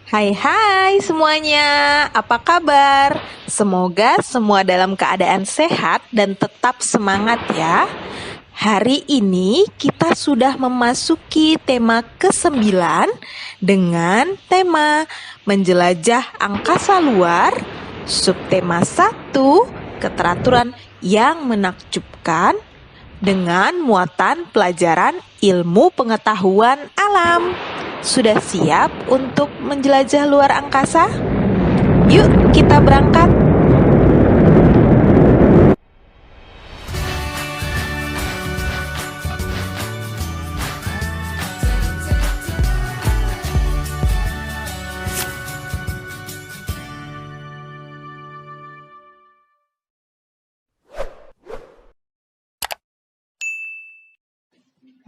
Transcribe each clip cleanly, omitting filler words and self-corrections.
Hai hai semuanya, apa kabar? Semoga semua dalam keadaan sehat dan tetap semangat ya. Hari ini kita sudah memasuki tema ke-9 dengan tema menjelajah angkasa luar, subtema 1, keteraturan yang menakjubkan dengan muatan pelajaran ilmu pengetahuan alam. Sudah siap untuk menjelajah luar angkasa? Yuk kita berangkat!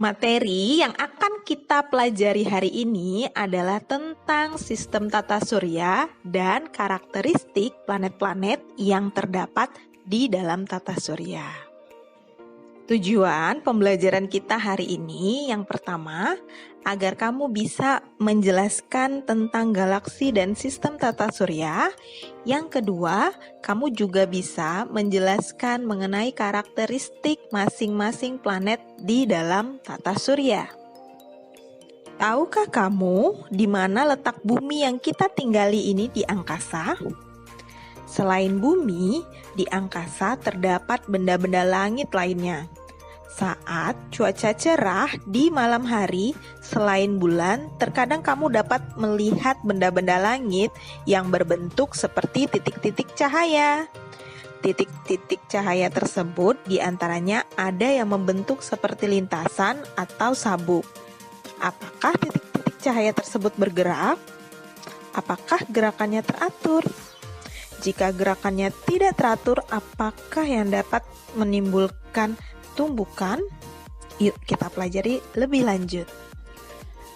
Materi yang akan kita pelajari hari ini adalah tentang sistem tata surya dan karakteristik planet-planet yang terdapat di dalam tata surya. Tujuan pembelajaran kita hari ini yang pertama, agar kamu bisa menjelaskan tentang galaksi dan sistem tata surya. Yang kedua, kamu juga bisa menjelaskan mengenai karakteristik masing-masing planet di dalam tata surya. Tahukah kamu di mana letak bumi yang kita tinggali ini di angkasa? Selain bumi, di angkasa terdapat benda-benda langit lainnya. Saat cuaca cerah di malam hari, selain bulan, terkadang kamu dapat melihat benda-benda langit yang berbentuk seperti titik-titik cahaya. Titik-titik cahaya tersebut diantaranya ada yang membentuk seperti lintasan atau sabuk. Apakah titik-titik cahaya tersebut bergerak? Apakah gerakannya teratur? Jika gerakannya tidak teratur, apakah yang dapat menimbulkan tumbukan? Yuk kita pelajari lebih lanjut.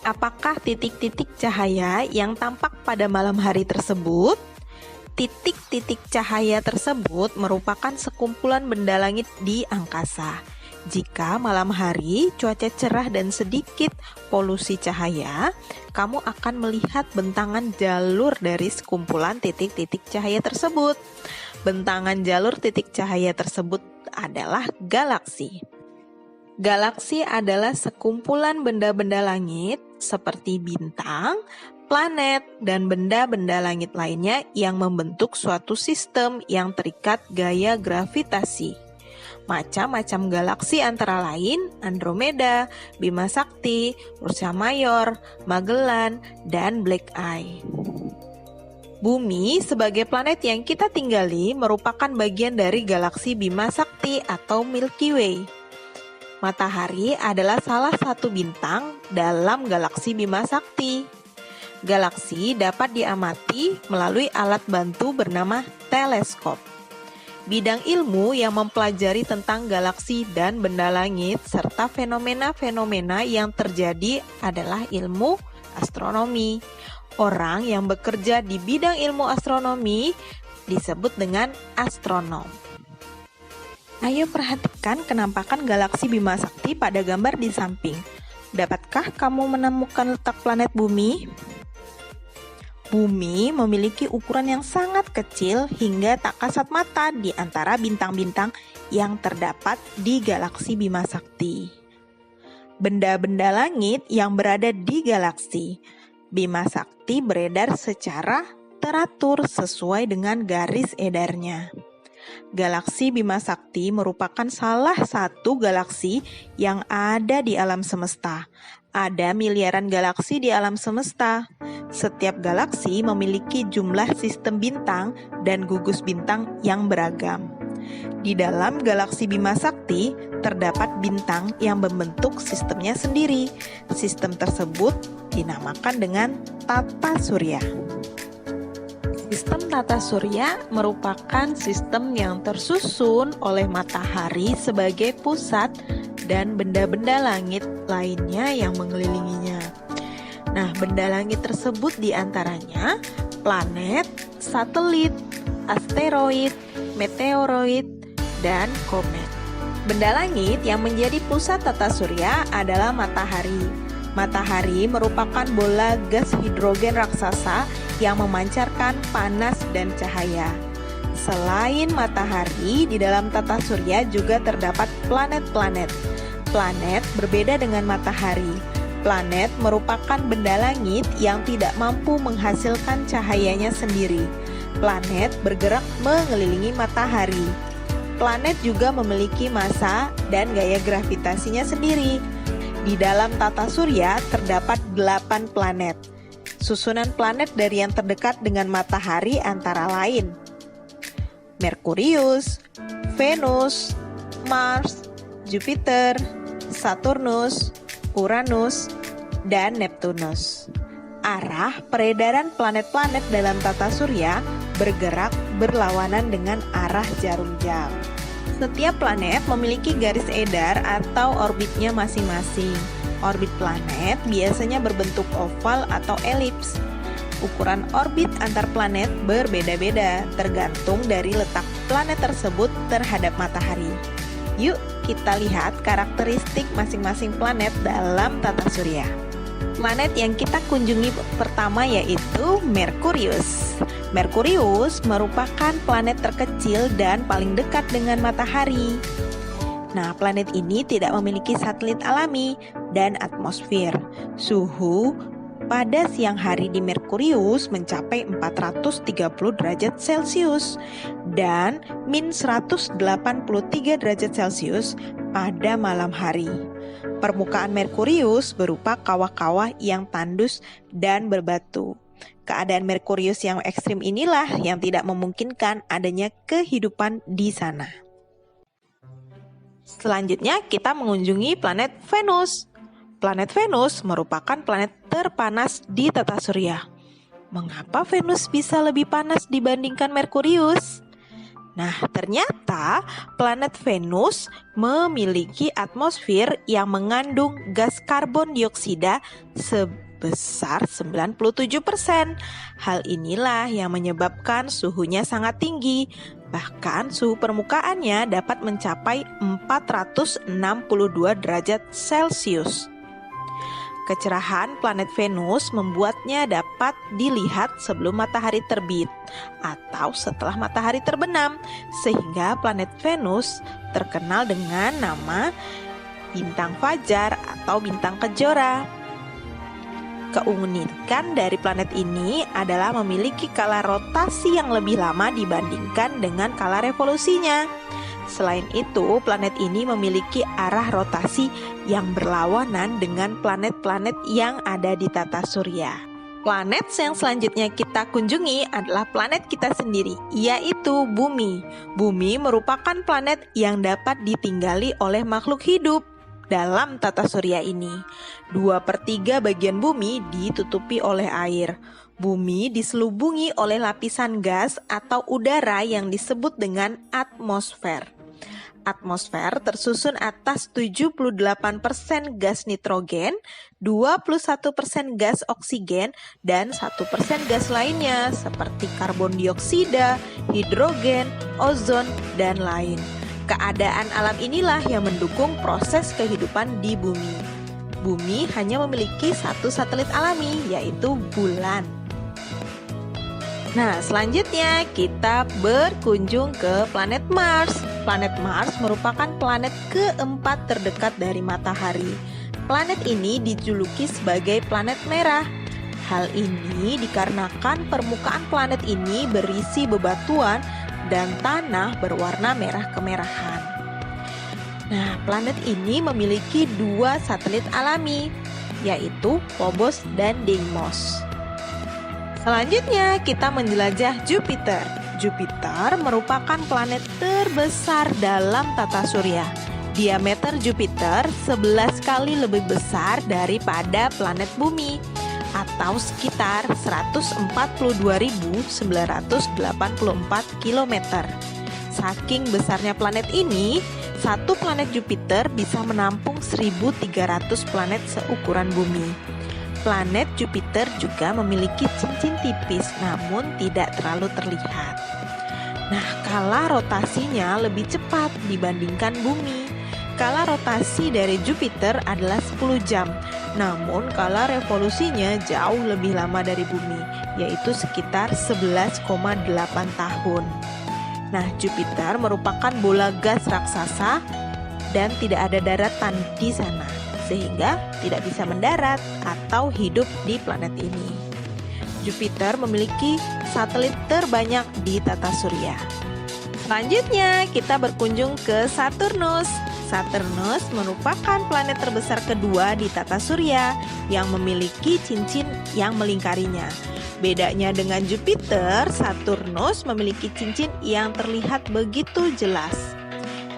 Apakah titik-titik cahaya yang tampak pada malam hari tersebut? Titik-titik cahaya tersebut merupakan sekumpulan benda langit di angkasa. Jika malam hari cuaca cerah dan sedikit polusi cahaya, kamu akan melihat bentangan jalur dari sekumpulan titik-titik cahaya tersebut. Bentangan jalur titik cahaya tersebut adalah galaksi. Galaksi adalah sekumpulan benda-benda langit seperti bintang, planet, dan benda-benda langit lainnya yang membentuk suatu sistem yang terikat gaya gravitasi. Macam-macam galaksi antara lain Andromeda, Bima Sakti, Ursa Major, Magellan, dan Black Eye. Bumi sebagai planet yang kita tinggali merupakan bagian dari galaksi Bima Sakti atau Milky Way. Matahari adalah salah satu bintang dalam galaksi Bima Sakti. Galaksi dapat diamati melalui alat bantu bernama teleskop. Bidang ilmu yang mempelajari tentang galaksi dan benda langit serta fenomena-fenomena yang terjadi adalah ilmu astronomi. Orang yang bekerja di bidang ilmu astronomi disebut dengan astronom. Ayo perhatikan kenampakan galaksi Bima Sakti pada gambar di samping. Dapatkah kamu menemukan letak planet bumi? Bumi memiliki ukuran yang sangat kecil hingga tak kasat mata di antara bintang-bintang yang terdapat di galaksi Bima Sakti. Benda-benda langit yang berada di galaksi Bima Sakti beredar secara teratur sesuai dengan garis edarnya. Galaksi Bima Sakti merupakan salah satu galaksi yang ada di alam semesta. Ada miliaran galaksi di alam semesta. Setiap galaksi memiliki jumlah sistem bintang dan gugus bintang yang beragam. Di dalam galaksi Bima Sakti terdapat bintang yang membentuk sistemnya sendiri. Sistem tersebut dinamakan dengan tata surya. Sistem tata surya merupakan sistem yang tersusun oleh matahari sebagai pusat dan benda-benda langit lainnya yang mengelilinginya. Nah, benda langit tersebut diantaranya planet, satelit, asteroid, meteoroid, dan komet. Benda langit yang menjadi pusat tata surya adalah matahari. Matahari merupakan bola gas hidrogen raksasa yang memancarkan panas dan cahaya. Selain matahari, di dalam tata surya juga terdapat planet-planet. Planet berbeda dengan matahari. Planet merupakan benda langit yang tidak mampu menghasilkan cahayanya sendiri. Planet bergerak mengelilingi matahari. Planet juga memiliki massa dan gaya gravitasinya sendiri. Di dalam tata surya terdapat 8 planet. Susunan planet dari yang terdekat dengan matahari antara lain Merkurius, Venus, Mars, Jupiter, Saturnus, Uranus, dan Neptunus. Arah peredaran planet-planet dalam tata surya bergerak berlawanan dengan arah jarum jam. Setiap planet memiliki garis edar atau orbitnya masing-masing. Orbit planet biasanya berbentuk oval atau elips. Ukuran orbit antar planet berbeda-beda tergantung dari letak planet tersebut terhadap matahari. Yuk kita lihat karakteristik masing-masing planet dalam tata surya. Planet yang kita kunjungi pertama yaitu Merkurius. Merkurius merupakan planet terkecil dan paling dekat dengan matahari. Nah, planet ini tidak memiliki satelit alami dan atmosfer. Suhu pada siang hari di Merkurius mencapai 430 derajat Celcius dan min 183 derajat Celcius pada malam hari. Permukaan Merkurius berupa kawah-kawah yang tandus dan berbatu. Keadaan Merkurius yang ekstrim inilah yang tidak memungkinkan adanya kehidupan di sana. Selanjutnya kita mengunjungi planet Venus. Planet Venus merupakan planet terpanas di tata surya. Mengapa Venus bisa lebih panas dibandingkan Merkurius? Nah, ternyata planet Venus memiliki atmosfer yang mengandung gas karbon dioksida sebesar 97%. Hal inilah yang menyebabkan suhunya sangat tinggi. Bahkan suhu permukaannya dapat mencapai 462 derajat Celcius. Kecerahan planet Venus membuatnya dapat dilihat sebelum matahari terbit atau setelah matahari terbenam, sehingga planet Venus terkenal dengan nama bintang fajar atau bintang kejora. Keunikan dari planet ini adalah memiliki skala rotasi yang lebih lama dibandingkan dengan skala revolusinya. Selain itu, planet ini memiliki arah rotasi yang berlawanan dengan planet-planet yang ada di tata surya. Planet yang selanjutnya kita kunjungi adalah planet kita sendiri, yaitu Bumi. Bumi merupakan planet yang dapat ditinggali oleh makhluk hidup. Dalam tata surya ini, 2/3 bagian bumi ditutupi oleh air. Bumi diselubungi oleh lapisan gas atau udara yang disebut dengan atmosfer. Atmosfer tersusun atas 78% gas nitrogen, 21% gas oksigen, dan 1% gas lainnya seperti karbon dioksida, hidrogen, ozon, dan lain. Keadaan alam inilah yang mendukung proses kehidupan di bumi. Bumi hanya memiliki satu satelit alami, yaitu bulan. Nah, selanjutnya kita berkunjung ke planet Mars. Planet Mars merupakan planet keempat terdekat dari matahari. Planet ini dijuluki sebagai planet merah. Hal ini dikarenakan permukaan planet ini berisi bebatuan dan tanah berwarna merah kemerahan. Nah, planet ini memiliki 2 satelit alami, yaitu Phobos dan Deimos. Selanjutnya kita menjelajah Jupiter. Jupiter merupakan planet terbesar dalam tata surya. Diameter Jupiter 11 kali lebih besar daripada planet Bumi, atau sekitar 142.984 km. Saking besarnya planet ini, satu planet Jupiter bisa menampung 1.300 planet seukuran Bumi. Planet Jupiter juga memiliki cincin tipis namun tidak terlalu terlihat. Nah, skala rotasinya lebih cepat dibandingkan Bumi. Skala rotasi dari Jupiter adalah 10 jam, Namun skala revolusinya jauh lebih lama dari bumi, yaitu sekitar 11,8 tahun. Nah, Jupiter merupakan bola gas raksasa dan tidak ada daratan di sana, sehingga tidak bisa mendarat atau hidup di planet ini. Jupiter memiliki satelit terbanyak di tata surya. Selanjutnya, kita berkunjung ke Saturnus. Saturnus merupakan planet terbesar kedua di tata surya yang memiliki cincin yang melingkarinya. Bedanya dengan Jupiter, Saturnus memiliki cincin yang terlihat begitu jelas.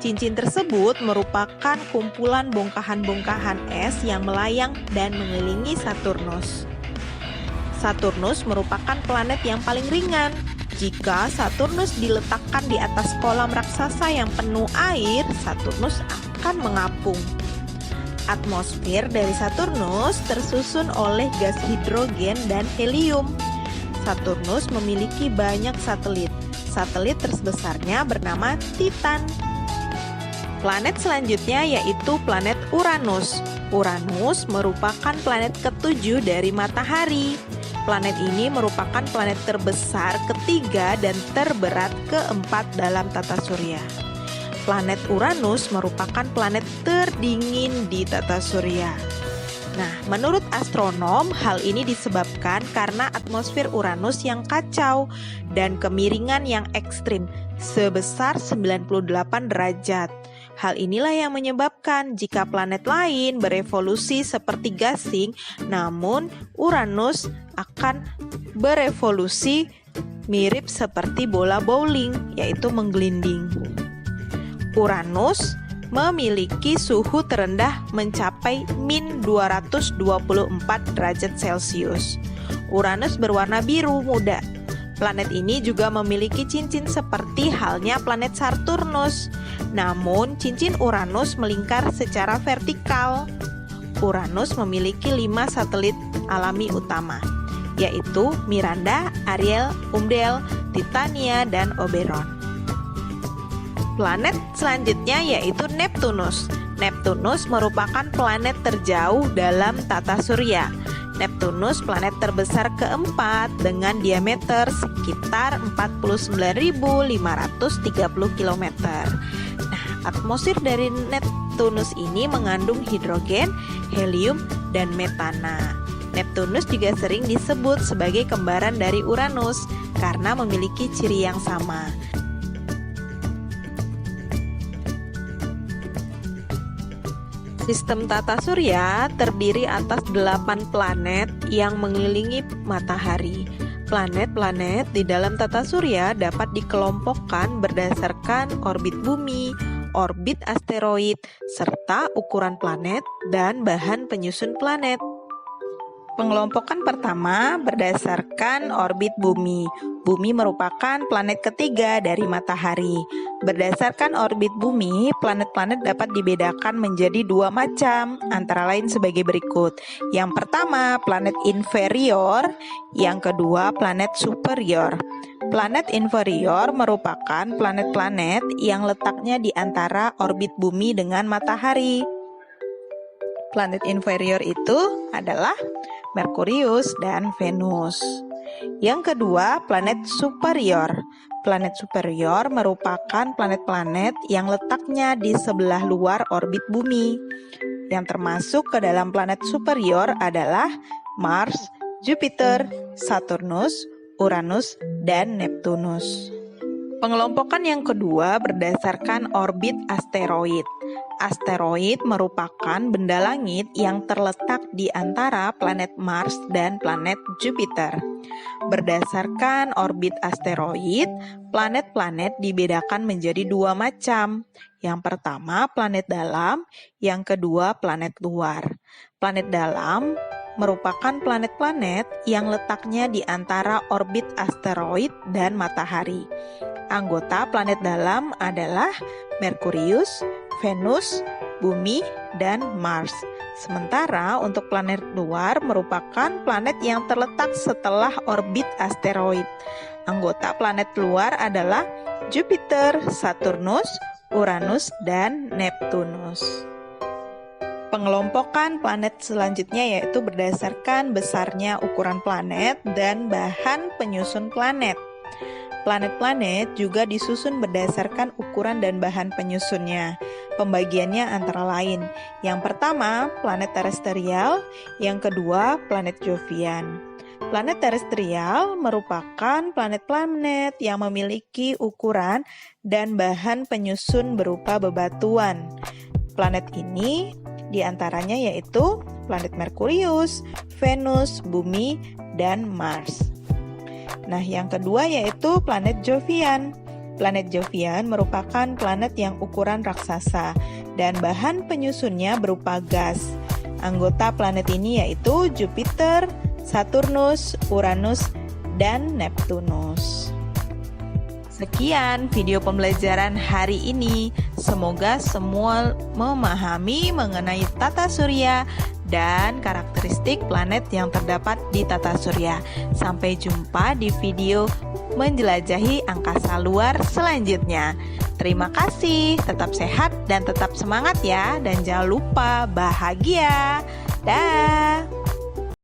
Cincin tersebut merupakan kumpulan bongkahan-bongkahan es yang melayang dan mengelilingi Saturnus. Saturnus merupakan planet yang paling ringan. Jika Saturnus diletakkan di atas kolam raksasa yang penuh air, Saturnus akan mengapung. Atmosfer dari Saturnus tersusun oleh gas hidrogen dan helium. Saturnus memiliki banyak satelit. Satelit terbesarnya bernama Titan. Planet selanjutnya yaitu planet Uranus. Uranus merupakan planet ketujuh dari Matahari. Planet ini merupakan planet terbesar ketiga dan terberat keempat dalam tata surya. Planet Uranus merupakan planet terdingin di tata surya. Nah, menurut astronom, hal ini disebabkan karena atmosfer Uranus yang kacau dan kemiringan yang ekstrim sebesar 98 derajat. Hal inilah yang menyebabkan jika planet lain berevolusi seperti gasing, namun Uranus akan berevolusi mirip seperti bola bowling, yaitu menggelinding. Uranus memiliki suhu terendah mencapai min 224 derajat Celcius. Uranus berwarna biru muda. Planet ini juga memiliki cincin seperti halnya planet Saturnus. Namun, cincin Uranus melingkar secara vertikal. Uranus memiliki 5 satelit alami utama, yaitu Miranda, Ariel, Umdel, Titania, dan Oberon. Planet selanjutnya yaitu Neptunus. Neptunus merupakan planet terjauh dalam tata surya. Neptunus planet terbesar keempat dengan diameter sekitar 49.530 km. Nah, atmosfer dari Neptunus ini mengandung hidrogen, helium, dan metana. Neptunus juga sering disebut sebagai kembaran dari Uranus karena memiliki ciri yang sama. Sistem tata surya terdiri atas 8 planet yang mengelilingi matahari. Planet-planet di dalam tata surya dapat dikelompokkan berdasarkan orbit bumi, orbit asteroid, serta ukuran planet dan bahan penyusun planet. Pengelompokan pertama berdasarkan orbit bumi. Bumi merupakan planet ketiga dari matahari. Berdasarkan orbit bumi, planet-planet dapat dibedakan menjadi 2 macam, antara lain sebagai berikut. Yang pertama, planet inferior. Yang kedua, planet superior. Planet inferior merupakan planet-planet yang letaknya di antara orbit bumi dengan matahari. Planet inferior itu adalah Merkurius dan Venus. Yang kedua, planet superior. Planet superior merupakan planet-planet yang letaknya di sebelah luar orbit bumi. Yang termasuk ke dalam planet superior adalah Mars, Jupiter, Saturnus, Uranus, dan Neptunus. Pengelompokan yang kedua berdasarkan orbit asteroid. Asteroid merupakan benda langit yang terletak di antara planet Mars dan planet Jupiter. Berdasarkan orbit asteroid, planet-planet dibedakan menjadi 2 macam. Yang pertama, planet dalam, yang kedua, planet luar. Planet dalam merupakan planet-planet yang letaknya di antara orbit asteroid dan matahari. Anggota planet dalam adalah Merkurius, Venus, Bumi, dan Mars. Sementara untuk planet luar merupakan planet yang terletak setelah orbit asteroid. Anggota planet luar adalah Jupiter, Saturnus, Uranus, dan Neptunus. Pengelompokan planet selanjutnya yaitu berdasarkan besarnya ukuran planet dan bahan penyusun planet. Planet-planet juga disusun berdasarkan ukuran dan bahan penyusunnya. Pembagiannya antara lain. Yang pertama, planet terestrial, yang kedua, planet Jovian. Planet terestrial merupakan planet-planet yang memiliki ukuran dan bahan penyusun berupa bebatuan. Planet ini diantaranya yaitu planet Merkurius, Venus, Bumi, dan Mars. Nah, yang kedua yaitu planet Jovian. Planet Jovian merupakan planet yang ukuran raksasa dan bahan penyusunnya berupa gas. Anggota planet ini yaitu Jupiter, Saturnus, Uranus, dan Neptunus. Sekian video pembelajaran hari ini. Semoga semua memahami mengenai tata surya dan karakteristik planet yang terdapat di tata surya. Sampai jumpa di video menjelajahi angkasa luar selanjutnya. Terima kasih, tetap sehat dan tetap semangat ya, dan jangan lupa bahagia. Dah.